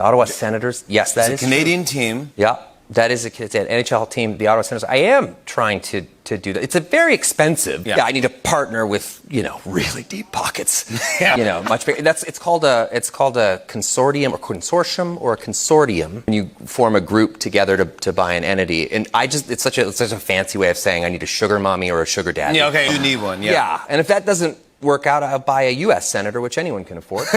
Ottawa Senators, yes, that is it's a Canadian team. Yeah, that is it's an NHL team, the Ottawa Senators. I am trying to do that. It's a very expensive. Yeah, I need to partner with, really deep pockets. Much bigger. It's called a consortium or a consortium. And you form a group together to buy an entity. And it's such a fancy way of saying I need a sugar mommy or a sugar daddy. Yeah, okay, you need one. Yeah. Yeah, and if that doesn't work out, I'll buy a U.S. senator, which anyone can afford.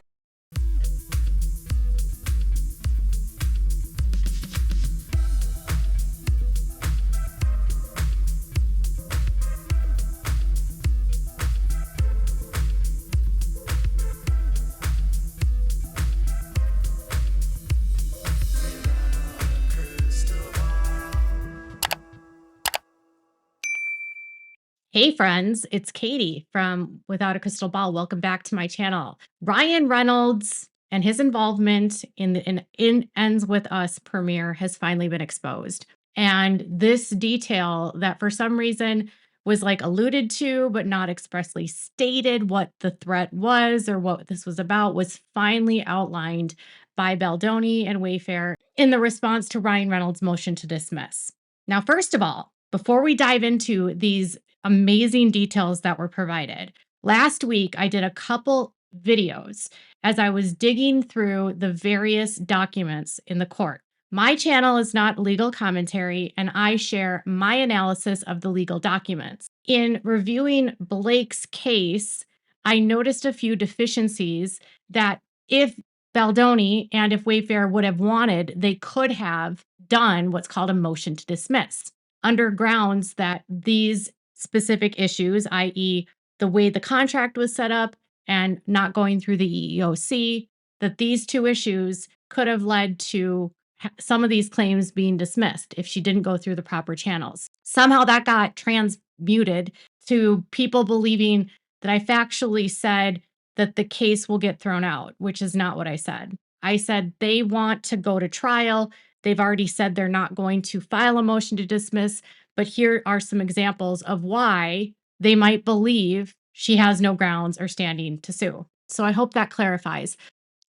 Hey friends, it's Katie from Without a Crystal Ball. Welcome back to my channel. Ryan Reynolds and his involvement in Ends With Us premiere has finally been exposed. And this detail that for some reason was alluded to, but not expressly stated what the threat was or what this was about, was finally outlined by Baldoni and Wayfair in the response to Ryan Reynolds' motion to dismiss. Now, first of all, before we dive into these amazing details that were provided, last week I did a couple videos as I was digging through the various documents in the court. My channel is not legal commentary, and I share my analysis of the legal documents. In reviewing Blake's case, I noticed a few deficiencies that if Baldoni and if Wayfair would have wanted, they could have done what's called a motion to dismiss under grounds that these specific issues, i.e. the way the contract was set up and not going through the EEOC, that these two issues could have led to some of these claims being dismissed if she didn't go through the proper channels. Somehow that got transmuted to people believing that I factually said that the case will get thrown out, which is not what I said. I said they want to go to trial. They've already said they're not going to file a motion to dismiss, but here are some examples of why they might believe she has no grounds or standing to sue. So I hope that clarifies.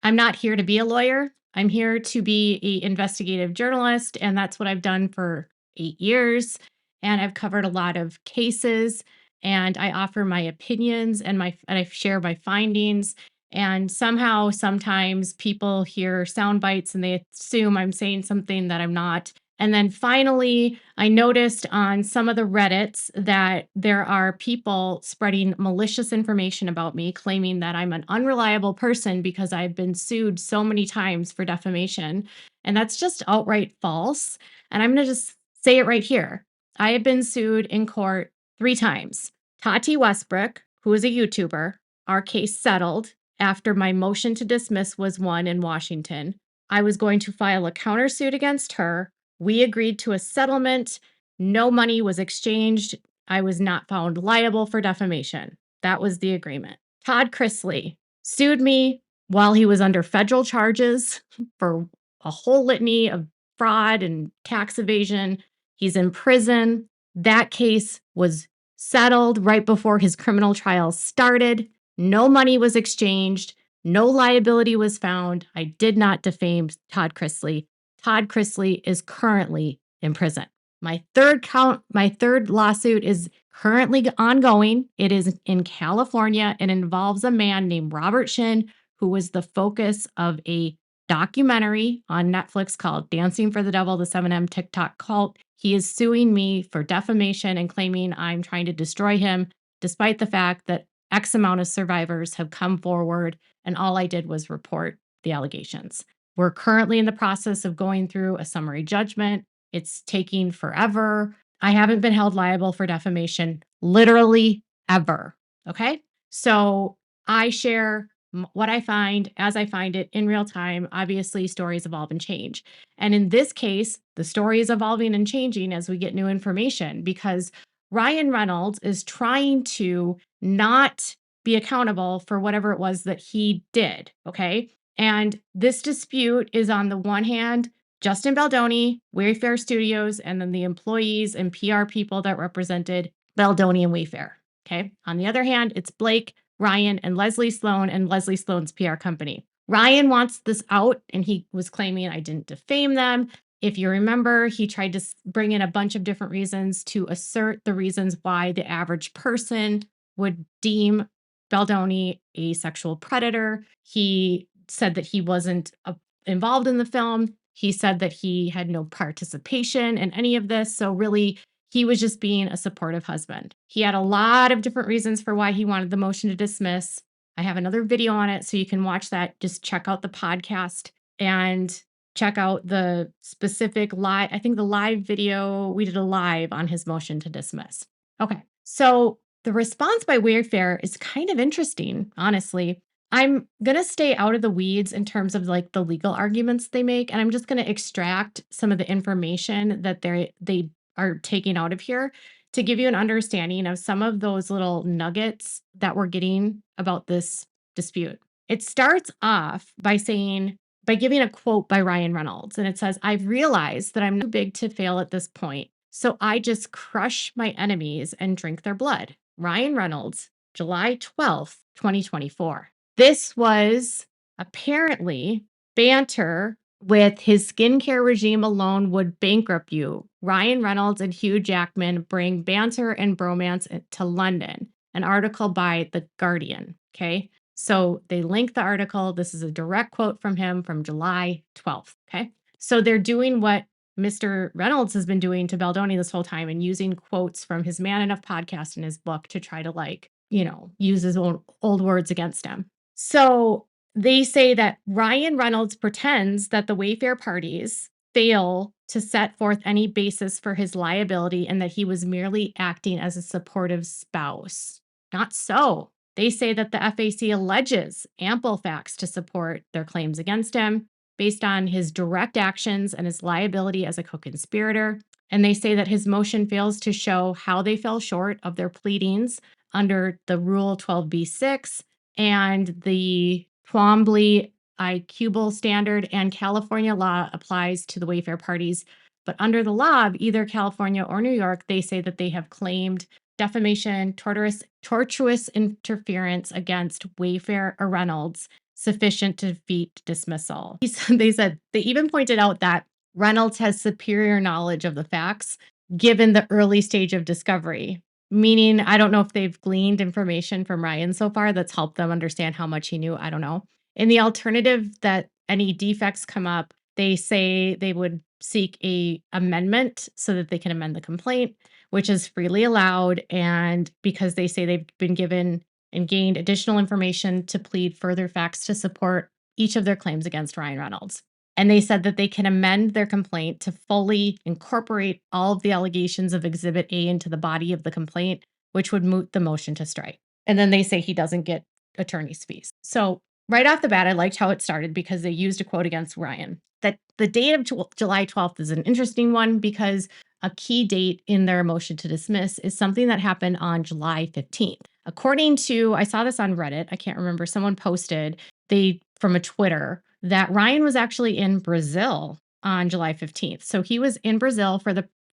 I'm not here to be a lawyer. I'm here to be an investigative journalist, and that's what I've done for 8 years. And I've covered a lot of cases, and I offer my opinions and I share my findings. And somehow, sometimes people hear sound bites and they assume I'm saying something that I'm not. And then finally, I noticed on some of the Reddits that there are people spreading malicious information about me, claiming that I'm an unreliable person because I've been sued so many times for defamation. And that's just outright false. And I'm going to just say it right here. I have been sued in court 3 times. Tati Westbrook, who is a YouTuber, our case settled after my motion to dismiss was won in Washington. I was going to file a countersuit against her. We agreed to a settlement. No money was exchanged. I was not found liable for defamation. That was the agreement. Todd Chrisley sued me while he was under federal charges for a whole litany of fraud and tax evasion. He's in prison. That case was settled right before his criminal trial started. No money was exchanged. No liability was found. I did not defame Todd Chrisley. Todd Chrisley is currently in prison. My third lawsuit is currently ongoing. It is in California and involves a man named Robert Shin, who was the focus of a documentary on Netflix called Dancing for the Devil, the 7M TikTok Cult. He is suing me for defamation and claiming I'm trying to destroy him, despite the fact that X amount of survivors have come forward, and all I did was report the allegations. We're currently in the process of going through a summary judgment. It's taking forever. I haven't been held liable for defamation literally ever. Okay? So I share what I find as I find it in real time. Obviously, stories evolve and change. And in this case, the story is evolving and changing as we get new information because Ryan Reynolds is trying to not be accountable for whatever it was that he did. Okay? And this dispute is on the one hand, Justin Baldoni, Wayfair Studios, and then the employees and PR people that represented Baldoni and Wayfair. Okay. On the other hand, it's Blake, Ryan, and Leslie Sloan Sloan's PR company. Ryan wants this out, and he was claiming I didn't defame them. If you remember, he tried to bring in a bunch of different reasons to assert the reasons why the average person would deem Baldoni a sexual predator. He said that he wasn't involved in the film. He said that he had no participation in any of this. So really, he was just being a supportive husband. He had a lot of different reasons for why he wanted the motion to dismiss. I have another video on it, so you can watch that. Just check out the podcast and check out the specific live. I think the live video, we did a live on his motion to dismiss. Okay, so the response by Wayfair is kind of interesting, honestly. I'm going to stay out of the weeds in terms of like the legal arguments they make, and I'm just going to extract some of the information that they are taking out of here to give you an understanding of some of those little nuggets that we're getting about this dispute. It starts off by giving a quote by Ryan Reynolds, and it says, "I've realized that I'm too big to fail at this point, so I just crush my enemies and drink their blood." Ryan Reynolds, July 12th, 2024. This was apparently banter with his skincare regime alone would bankrupt you. Ryan Reynolds and Hugh Jackman bring banter and bromance to London. An article by The Guardian. Okay. So they link the article. This is a direct quote from him from July 12th. Okay. So they're doing what Mr. Reynolds has been doing to Baldoni this whole time and using quotes from his Man Enough podcast in his book to try to use his own old words against him. So they say that Ryan Reynolds pretends that the Wayfair parties fail to set forth any basis for his liability and that he was merely acting as a supportive spouse. Not so. They say that the FAC alleges ample facts to support their claims against him based on his direct actions and his liability as a co-conspirator. And they say that his motion fails to show how they fell short of their pleadings under the Rule 12b-6 and the Twombly-Iqbal standard, and California law applies to the Wayfair parties. But under the law of either California or New York, they say that they have claimed defamation, tortuous interference against Wayfair or Reynolds sufficient to defeat dismissal. They even pointed out that Reynolds has superior knowledge of the facts given the early stage of discovery. Meaning, I don't know if they've gleaned information from Ryan so far that's helped them understand how much he knew. I don't know. In the alternative that any defects come up, they say they would seek a amendment so that they can amend the complaint, which is freely allowed. And because they say they've been given and gained additional information to plead further facts to support each of their claims against Ryan Reynolds. And they said that they can amend their complaint to fully incorporate all of the allegations of Exhibit A into the body of the complaint, which would moot the motion to strike. And then they say he doesn't get attorney's fees. So right off the bat, I liked how it started because they used a quote against Ryan. That the date of July 12th is an interesting one because a key date in their motion to dismiss is something that happened on July 15th. According to, I saw this on Reddit, I can't remember, someone posted from a Twitter that Ryan was actually in Brazil on July 15th. So he was in Brazil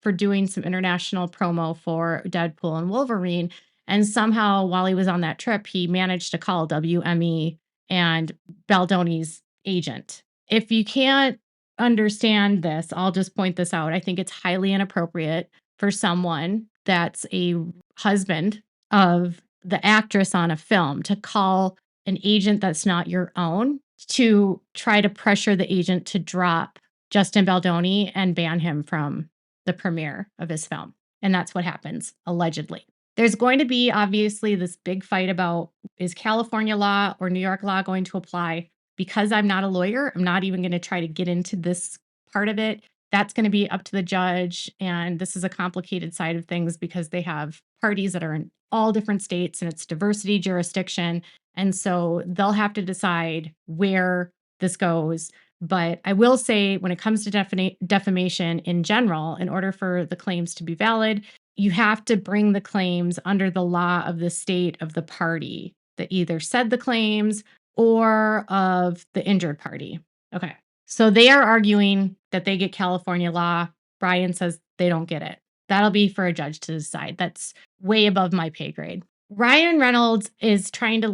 for doing some international promo for Deadpool and Wolverine. And somehow while he was on that trip, he managed to call WME and Baldoni's agent. If you can't understand this, I'll just point this out. I think it's highly inappropriate for someone that's a husband of the actress on a film to call an agent that's not your own to try to pressure the agent to drop Justin Baldoni and ban him from the premiere of his film. And that's what happens, allegedly. There's going to be obviously this big fight about, is California law or New York law going to apply? Because I'm not a lawyer, I'm not even going to try to get into this part of it. That's going to be up to the judge. And this is a complicated side of things because they have parties that are in all different states and it's diversity jurisdiction. And so they'll have to decide where this goes. But I will say when it comes to defamation in general, in order for the claims to be valid, you have to bring the claims under the law of the state of the party that either said the claims or of the injured party. Okay. So they are arguing that they get California law. Brian says they don't get it. That'll be for a judge to decide. That's way above my pay grade. Ryan Reynolds is trying to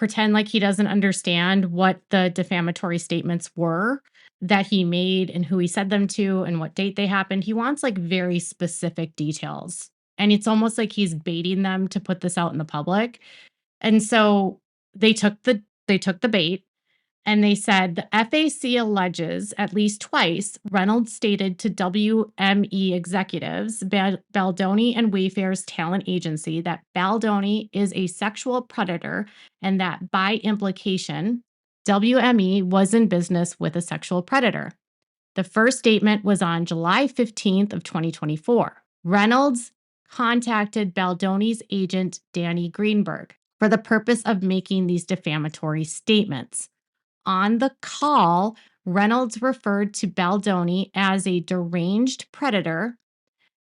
pretend like he doesn't understand what the defamatory statements were that he made and who he said them to and what date they happened. He wants like very specific details. And it's almost like he's baiting them to put this out in the public. And so they took the bait. And they said the FAC alleges at least twice Reynolds stated to WME executives, Baldoni and Wayfair's talent agency, that Baldoni is a sexual predator and that by implication, WME was in business with a sexual predator. The first statement was on July 15th of 2024. Reynolds contacted Baldoni's agent, Danny Greenberg, for the purpose of making these defamatory statements. On the call, Reynolds referred to Baldoni as a deranged predator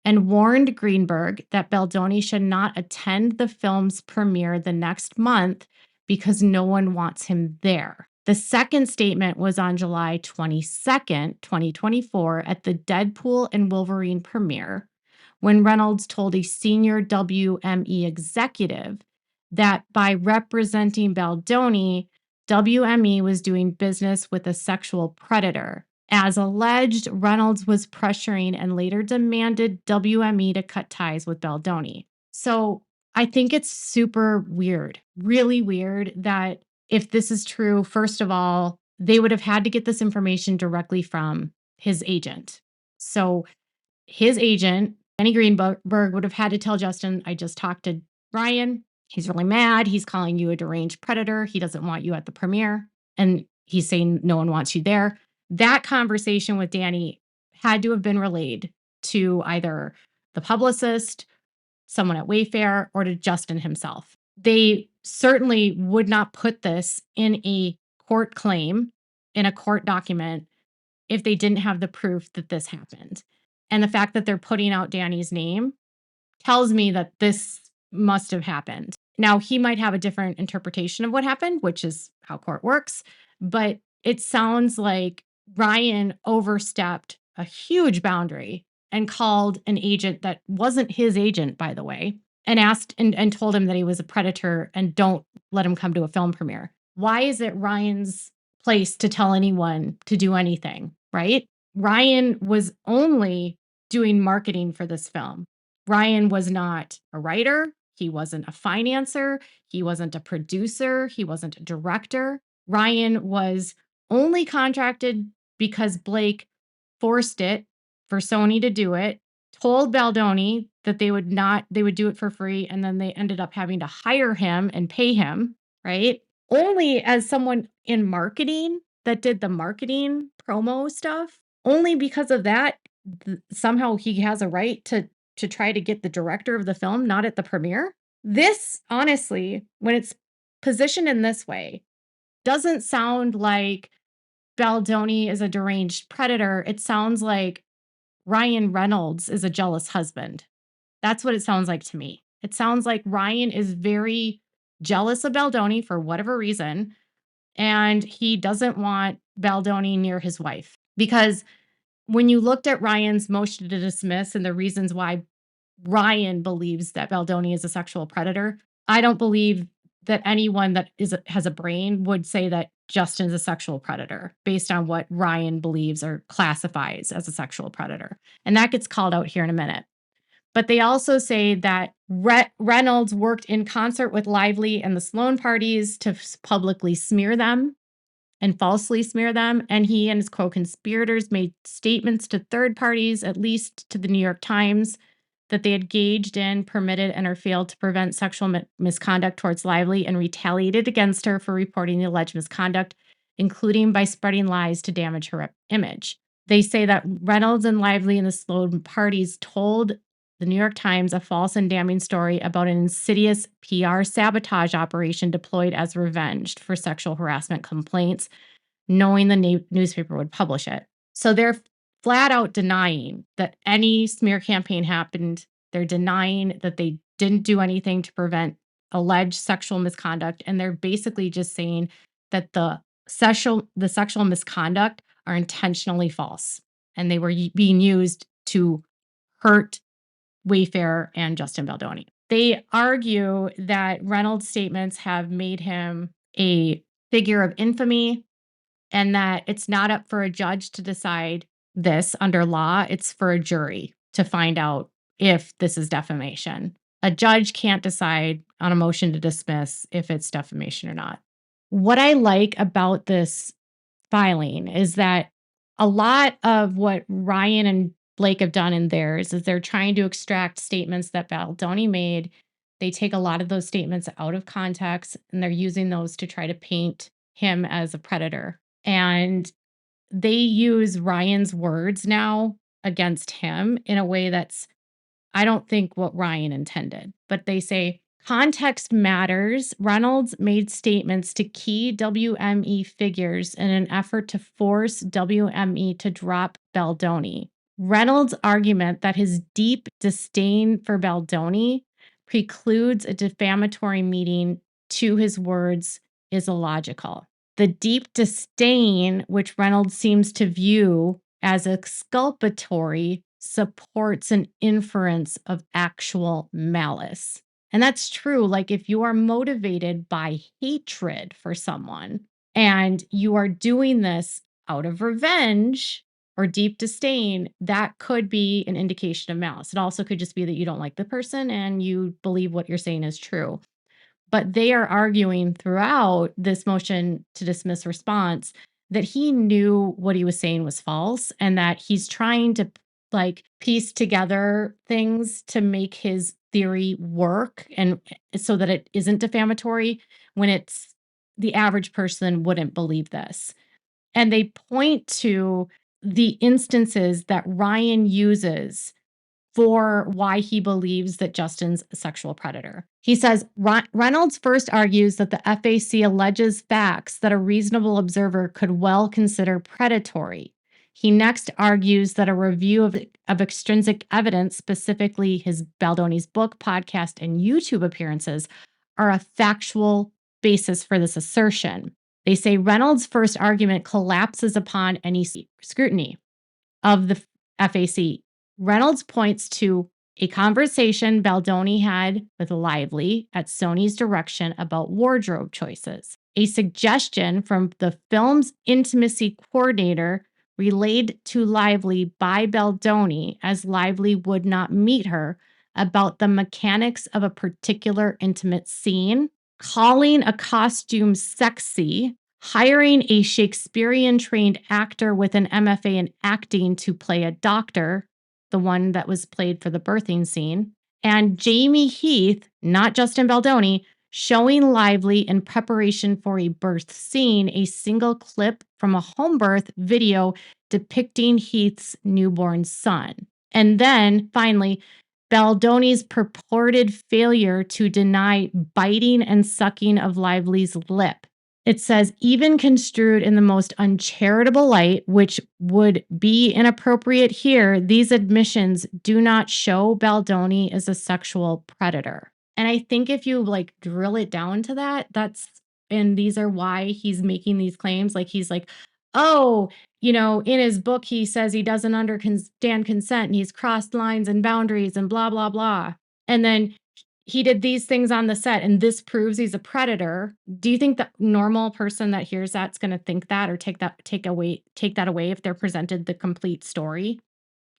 and warned Greenberg that Baldoni should not attend the film's premiere the next month because no one wants him there. The second statement was on July 22nd, 2024, at the Deadpool and Wolverine premiere, when Reynolds told a senior WME executive that by representing Baldoni, WME was doing business with a sexual predator. As alleged, Reynolds was pressuring and later demanded WME to cut ties with Baldoni. So I think it's super weird, really weird that if this is true, first of all, they would have had to get this information directly from his agent. So his agent, Danny Greenberg, would have had to tell Justin, I just talked to Ryan. He's really mad. He's calling you a deranged predator. He doesn't want you at the premiere. And he's saying no one wants you there. That conversation with Danny had to have been relayed to either the publicist, someone at Wayfair, or to Justin himself. They certainly would not put this in a court claim, in a court document, if they didn't have the proof that this happened. And the fact that they're putting out Danny's name tells me that this must have happened. Now, he might have a different interpretation of what happened, which is how court works, but it sounds like Ryan overstepped a huge boundary and called an agent that wasn't his agent, by the way, and asked and told him that he was a predator and don't let him come to a film premiere. Why is it Ryan's place to tell anyone to do anything, right? Ryan was only doing marketing for this film. Ryan was not a writer. He wasn't a financer. He wasn't a producer. He wasn't a director. Ryan was only contracted because Blake forced it for Sony to do it, told Baldoni that they would do it for free, and then they ended up having to hire him and pay him, right? Only as someone in marketing that did the marketing promo stuff. Only because of that, somehow he has a right to try to get the director of the film not at the premiere. This, honestly, when it's positioned in this way, doesn't sound like Baldoni is a deranged predator. It sounds like Ryan Reynolds is a jealous husband. That's what it sounds like to me. It sounds like Ryan is very jealous of Baldoni for whatever reason, and he doesn't want Baldoni near his wife. Because when you looked at Ryan's motion to dismiss and the reasons why Ryan believes that Baldoni is a sexual predator, I don't believe that anyone that has a brain would say that Justin is a sexual predator based on what Ryan believes or classifies as a sexual predator. And that gets called out here in a minute. But they also say that Reynolds worked in concert with Lively and the Sloan parties to publicly smear them and falsely smear them. And he and his co-conspirators made statements to third parties, at least to the New York Times, that they engaged in, permitted, and or failed to prevent sexual misconduct towards Lively and retaliated against her for reporting the alleged misconduct, including by spreading lies to damage her image. They say that Reynolds and Lively and the Sloan parties told the New York Times a false and damning story about an insidious PR sabotage operation deployed as revenge for sexual harassment complaints, knowing the newspaper would publish it. So they're flat out denying that any smear campaign happened. They're denying that they didn't do anything to prevent alleged sexual misconduct. And they're basically just saying that the sexual misconduct are intentionally false. And they were being used to hurt Wayfair and Justin Baldoni. They argue that Reynolds' statements have made him a figure of infamy and that it's not up for a judge to decide this under law. It's for a jury to find out if this is defamation. A judge can't decide on a motion to dismiss if it's defamation or not. What I like about this filing is that a lot of what Ryan and Blake have done in theirs is they're trying to extract statements that Baldoni made. They take a lot of those statements out of context and they're using those to try to paint him as a predator. And they use Ryan's words now against him in a way that's, I don't think, what Ryan intended. But they say, context matters. Reynolds made statements to key WME figures in an effort to force WME to drop Baldoni. Reynolds' argument that his deep disdain for Baldoni precludes a defamatory meaning to his words is illogical. The deep disdain, which Reynolds seems to view as exculpatory, supports an inference of actual malice. And that's true. Like if you are motivated by hatred for someone and you are doing this out of revenge or deep disdain, that could be an indication of malice. It also could just be that you don't like the person and you believe what you're saying is true. But they are arguing throughout this motion to dismiss response that he knew what he was saying was false and that he's trying to like piece together things to make his theory work and so that it isn't defamatory when it's the average person wouldn't believe this. And they point to the instances that Ryan uses for why he believes that Justin's a sexual predator. He says, Reynolds first argues that the FAC alleges facts that a reasonable observer could well consider predatory. He next argues that a review of extrinsic evidence, specifically his Baldoni's book, podcast, and YouTube appearances, are a factual basis for this assertion. They say Reynolds' first argument collapses upon any scrutiny of the FAC. Reynolds points to a conversation Baldoni had with Lively at Sony's direction about wardrobe choices, a suggestion from the film's intimacy coordinator relayed to Lively by Baldoni as Lively would not meet her about the mechanics of a particular intimate scene, calling a costume sexy, hiring a Shakespearean-trained actor with an MFA in acting to play a doctor, the one that was played for the birthing scene, and Jamie Heath, not Justin Baldoni, showing Lively in preparation for a birth scene, a single clip from a home birth video depicting Heath's newborn son. And then, finally, Baldoni's purported failure to deny biting and sucking of Lively's lip. It says, even construed in the most uncharitable light, which would be inappropriate here, these admissions do not show Baldoni as a sexual predator. And I think if you like drill it down to that, and these are why he's making these claims. Like he's like, oh, in his book, he says he doesn't understand consent and he's crossed lines and boundaries and blah, blah, blah. And then he did these things on the set and this proves he's a predator. Do you think the normal person that hears that's going to think that or take that away if they're presented the complete story?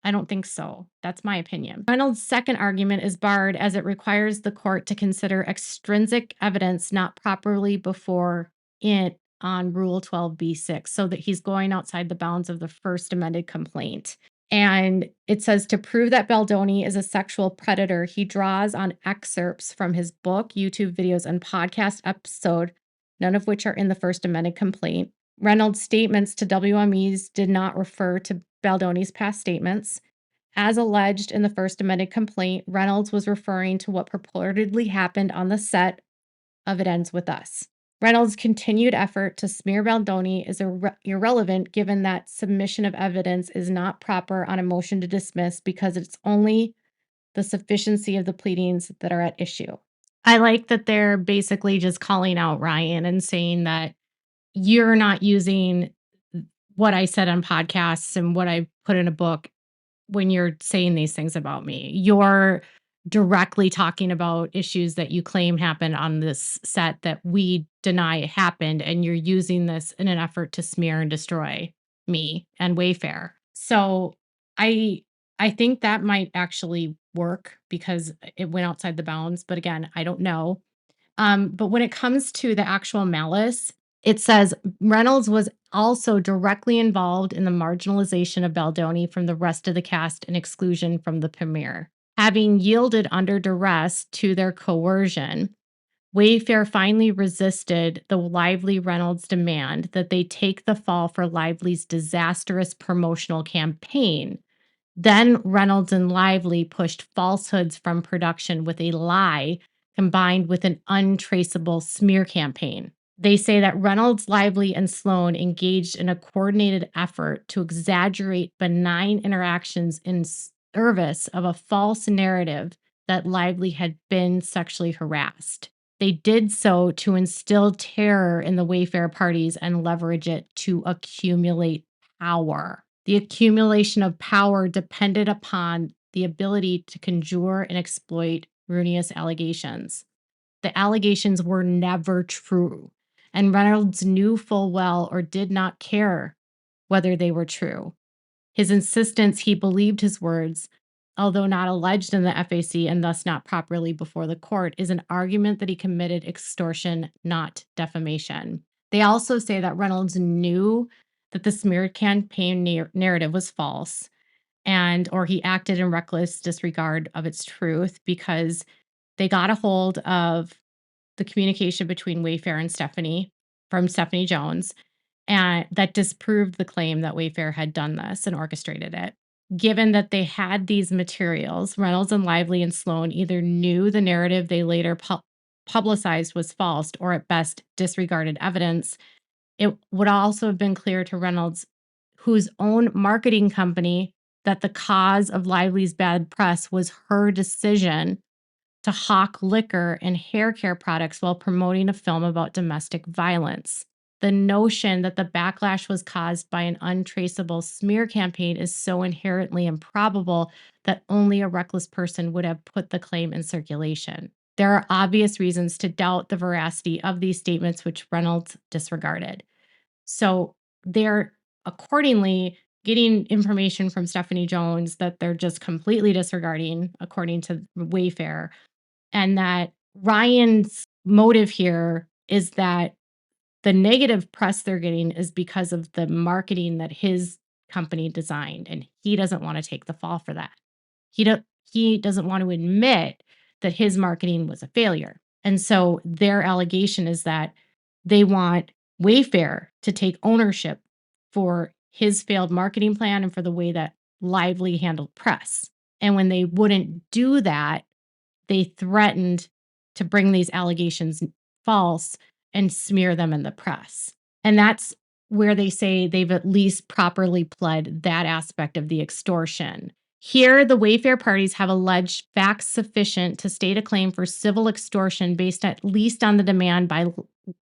I don't think so. That's my opinion. Reynolds' second argument is barred as it requires the court to consider extrinsic evidence not properly before it on Rule 12b-6, so that he's going outside the bounds of the first amended complaint. And it says to prove that Baldoni is a sexual predator, he draws on excerpts from his book, YouTube videos, and podcast episode, none of which are in the first amended complaint. Reynolds' statements to WMEs did not refer to Baldoni's past statements. As alleged in the first amended complaint, Reynolds was referring to what purportedly happened on the set of It Ends With Us. Reynolds' continued effort to smear Baldoni is irrelevant given that submission of evidence is not proper on a motion to dismiss because it's only the sufficiency of the pleadings that are at issue. I like that they're basically just calling out Ryan and saying that you're not using what I said on podcasts and what I put in a book when you're saying these things about me. You're directly talking about issues that you claim happened on this set that we deny happened, and you're using this in an effort to smear and destroy me and Wayfair. So I think that might actually work because it went outside the bounds, but again, I don't know. But when it comes to the actual malice, it says Reynolds was also directly involved in the marginalization of Baldoni from the rest of the cast and exclusion from the premiere. Having yielded under duress to their coercion, Wayfair finally resisted the Lively Reynolds' demand that they take the fall for Lively's disastrous promotional campaign. Then Reynolds and Lively pushed falsehoods from production with a lie combined with an untraceable smear campaign. They say that Reynolds, Lively, and Sloan engaged in a coordinated effort to exaggerate benign interactions in service of a false narrative that Lively had been sexually harassed. They did so to instill terror in the Wayfair parties and leverage it to accumulate power. The accumulation of power depended upon the ability to conjure and exploit ruinous allegations. The allegations were never true, and Reynolds knew full well or did not care whether they were true. His insistence he believed his words, although not alleged in the FAC and thus not properly before the court, is an argument that he committed extortion, not defamation. They also say that Reynolds knew that the smear campaign narrative was false or he acted in reckless disregard of its truth because they got a hold of the communication between Wayfair and Stephanie from Stephanie Jones, and that disproved the claim that Wayfair had done this and orchestrated it. Given that they had these materials, Reynolds and Lively and Sloan either knew the narrative they later publicized was false or at best disregarded evidence. It would also have been clear to Reynolds, whose own marketing company, that the cause of Lively's bad press was her decision to hawk liquor and hair care products while promoting a film about domestic violence. The notion that the backlash was caused by an untraceable smear campaign is so inherently improbable that only a reckless person would have put the claim in circulation. There are obvious reasons to doubt the veracity of these statements, which Reynolds disregarded. So they're accordingly getting information from Stephanie Jones that they're just completely disregarding, according to Wayfair, and that Ryan's motive here is that the negative press they're getting is because of the marketing that his company designed, and he doesn't want to take the fall for that. He doesn't want to admit that his marketing was a failure. And so their allegation is that they want Wayfair to take ownership for his failed marketing plan and for the way that Lively handled press. And when they wouldn't do that, they threatened to bring these allegations false and smear them in the press. And that's where they say they've at least properly pled that aspect of the extortion. Here, the Wayfair parties have alleged facts sufficient to state a claim for civil extortion based at least on the demand by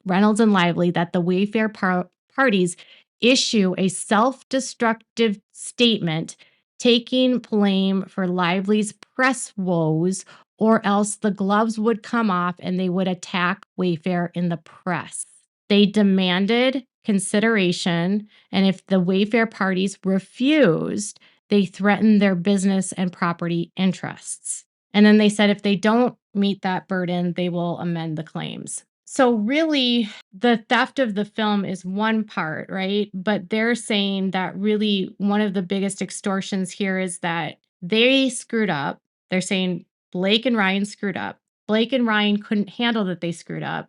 Reynolds and Lively that the Wayfair parties issue a self-destructive statement taking blame for Lively's press woes, or else the gloves would come off and they would attack Wayfair in the press. They demanded consideration, and if the Wayfair parties refused, they threatened their business and property interests. And then they said if they don't meet that burden, they will amend the claims. So really, the theft of the film is one part, right? But they're saying that really one of the biggest extortions here is that they screwed up. They're saying Blake and Ryan screwed up. Blake and Ryan couldn't handle that they screwed up.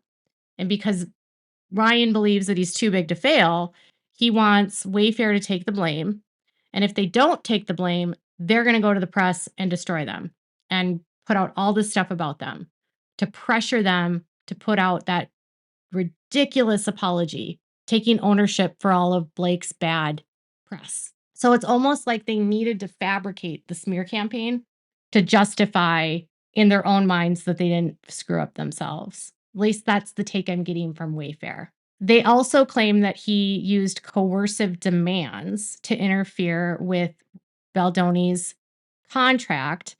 And because Ryan believes that he's too big to fail, he wants Wayfair to take the blame. And if they don't take the blame, they're going to go to the press and destroy them and put out all this stuff about them to pressure them to put out that ridiculous apology, taking ownership for all of Blake's bad press. So it's almost like they needed to fabricate the smear campaign to justify in their own minds that they didn't screw up themselves. At least that's the take I'm getting from Wayfair. They also claim that he used coercive demands to interfere with Baldoni's contract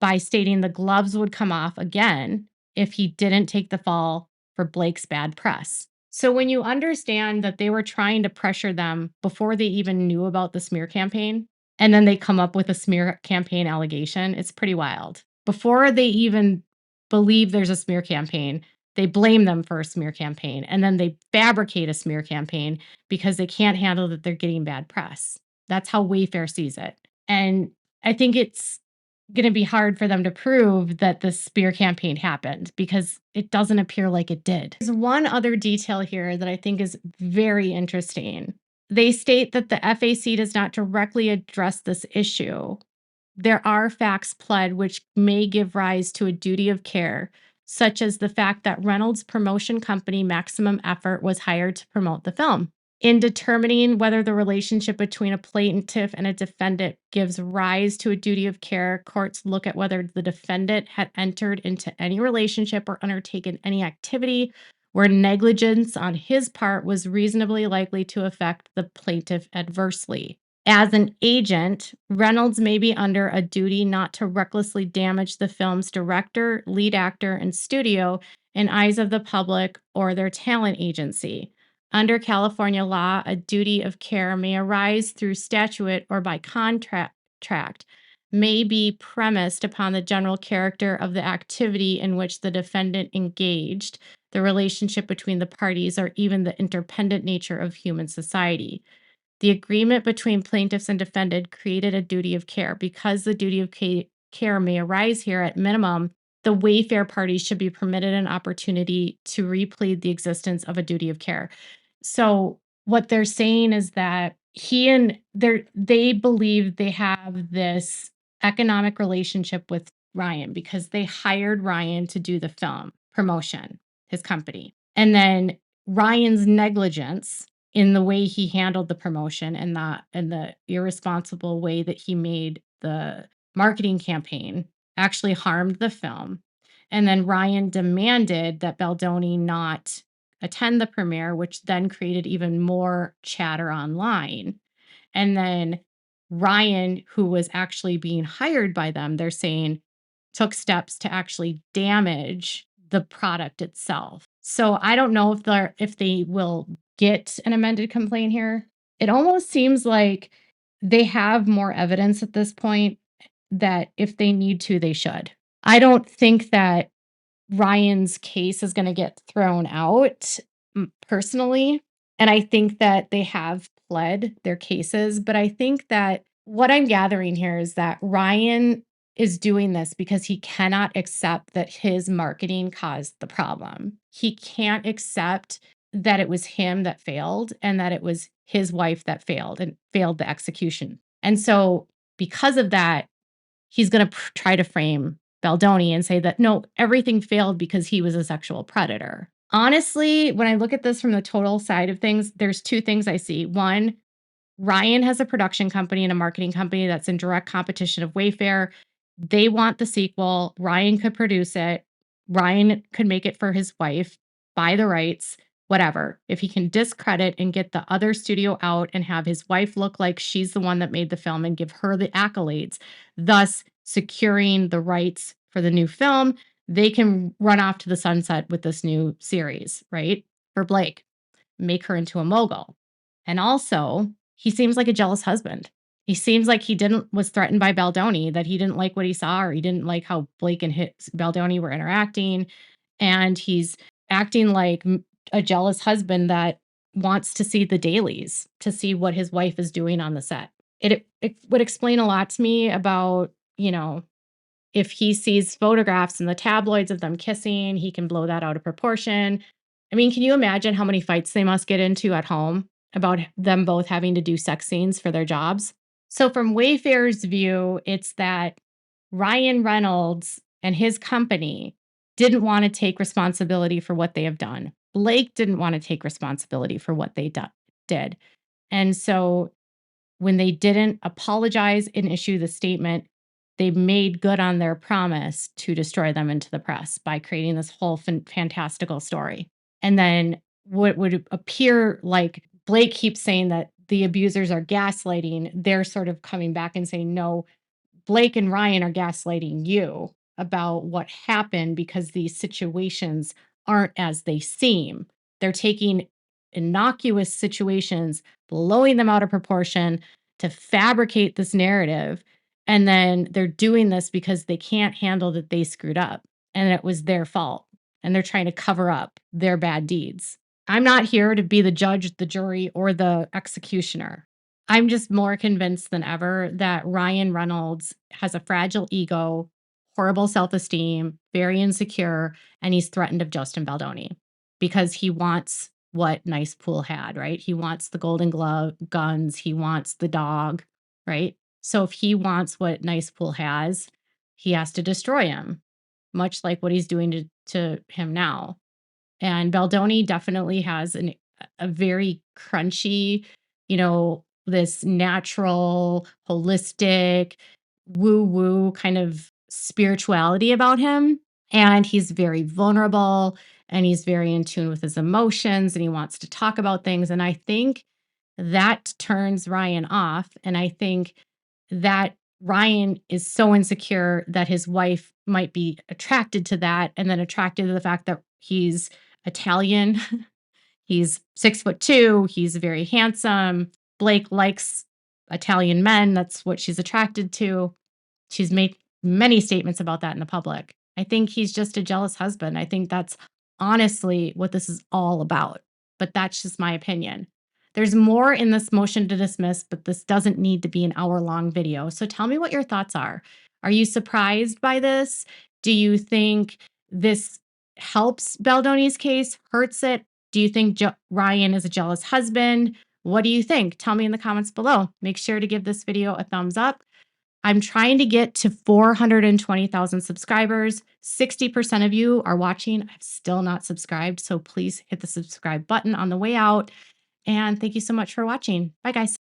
by stating the gloves would come off again if he didn't take the fall for Blake's bad press. So when you understand that they were trying to pressure them before they even knew about the smear campaign, and then they come up with a smear campaign allegation, it's pretty wild. Before they even believe there's a smear campaign, they blame them for a smear campaign, and then they fabricate a smear campaign because they can't handle that they're getting bad press. That's how Wayfair sees it. And I think it's going to be hard for them to prove that the smear campaign happened because it doesn't appear like it did. There's one other detail here that I think is very interesting. They state that the FAC does not directly address this issue. There are facts pled which may give rise to a duty of care, such as the fact that Reynolds' promotion company Maximum Effort was hired to promote the film. In determining whether the relationship between a plaintiff and a defendant gives rise to a duty of care, courts look at whether the defendant had entered into any relationship or undertaken any activity where negligence on his part was reasonably likely to affect the plaintiff adversely. As an agent, Reynolds may be under a duty not to recklessly damage the film's director, lead actor, and studio in eyes of the public or their talent agency. Under California law, a duty of care may arise through statute or by contract, may be premised upon the general character of the activity in which the defendant engaged, the relationship between the parties, or even the interdependent nature of human society. The agreement between plaintiffs and defendant created a duty of care. Because the duty of care may arise here, at minimum, the Wayfair parties should be permitted an opportunity to replead the existence of a duty of care. So what they're saying is that they believe they have this economic relationship with Ryan because they hired Ryan to do the film promotion, his company. And then Ryan's negligence in the way he handled the promotion and the irresponsible way that he made the marketing campaign actually harmed the film. And then Ryan demanded that Baldoni not attend the premiere, which then created even more chatter online. And then Ryan, who was actually being hired by them, they're saying, took steps to actually damage the product itself. So I don't know if they will get an amended complaint here. It almost seems like they have more evidence at this point that if they need to, they should. I don't think that Ryan's case is going to get thrown out personally. And I think that they have pled their cases. But I think that what I'm gathering here is that Ryan is doing this because he cannot accept that his marketing caused the problem. He can't accept that it was him that failed and that it was his wife that failed and failed the execution. And so because of that, he's going to try to frame Baldoni and say that, no, everything failed because he was a sexual predator. Honestly, when I look at this from the total side of things, there's two things I see. One, Ryan has a production company and a marketing company that's in direct competition of Wayfair. They want the sequel. Ryan could produce it. Ryan could make it for his wife, buy the rights, whatever. If he can discredit and get the other studio out and have his wife look like she's the one that made the film and give her the accolades, thus securing the rights for the new film, they can run off to the sunset with this new series, right? For Blake, make her into a mogul. And also, he seems like a jealous husband. He seems like he was threatened by Baldoni, that he didn't like what he saw or he didn't like how Blake and Baldoni were interacting. And he's acting like a jealous husband that wants to see the dailies, to see what his wife is doing on the set. It would explain a lot to me about, if he sees photographs in the tabloids of them kissing, he can blow that out of proportion. I mean, can you imagine how many fights they must get into at home about them both having to do sex scenes for their jobs? So from Wayfair's view, it's that Ryan Reynolds and his company didn't want to take responsibility for what they have done. Blake didn't want to take responsibility for what they did. And so when they didn't apologize and issue the statement, they made good on their promise to destroy them into the press by creating this whole fantastical story. And then what would appear like Blake keeps saying that the abusers are gaslighting, they're sort of coming back and saying, no, Blake and Ryan are gaslighting you about what happened because these situations aren't as they seem. They're taking innocuous situations, blowing them out of proportion to fabricate this narrative. And then they're doing this because they can't handle that they screwed up and it was their fault. And they're trying to cover up their bad deeds. I'm not here to be the judge, the jury, or the executioner. I'm just more convinced than ever that Ryan Reynolds has a fragile ego, horrible self-esteem, very insecure, and he's threatened of Justin Baldoni because he wants what Nice Pool had, right? He wants the Golden Glove guns, he wants the dog, right? So if he wants what Nice Pool has, he has to destroy him, much like what he's doing to him now. And Baldoni definitely has a very crunchy, this natural, holistic, woo-woo kind of spirituality about him. And he's very vulnerable and he's very in tune with his emotions and he wants to talk about things. And I think that turns Ryan off. And I think that Ryan is so insecure that his wife might be attracted to that and then attracted to the fact that he's Italian. He's 6'2". He's very handsome. Blake likes Italian men. That's what she's attracted to. She's made many statements about that in the public. I think he's just a jealous husband. I think that's honestly what this is all about. But that's just my opinion. There's more in this motion to dismiss, but this doesn't need to be an hour-long video. So tell me what your thoughts are. Are you surprised by this? Do you think this helps Baldoni's case, hurts it? Do you think Ryan is a jealous husband? What do you think? Tell me in the comments below. Make sure to give this video a thumbs up. I'm trying to get to 420,000 subscribers. 60% of you are watching. I've still not subscribed, so please hit the subscribe button on the way out. And thank you so much for watching. Bye, guys.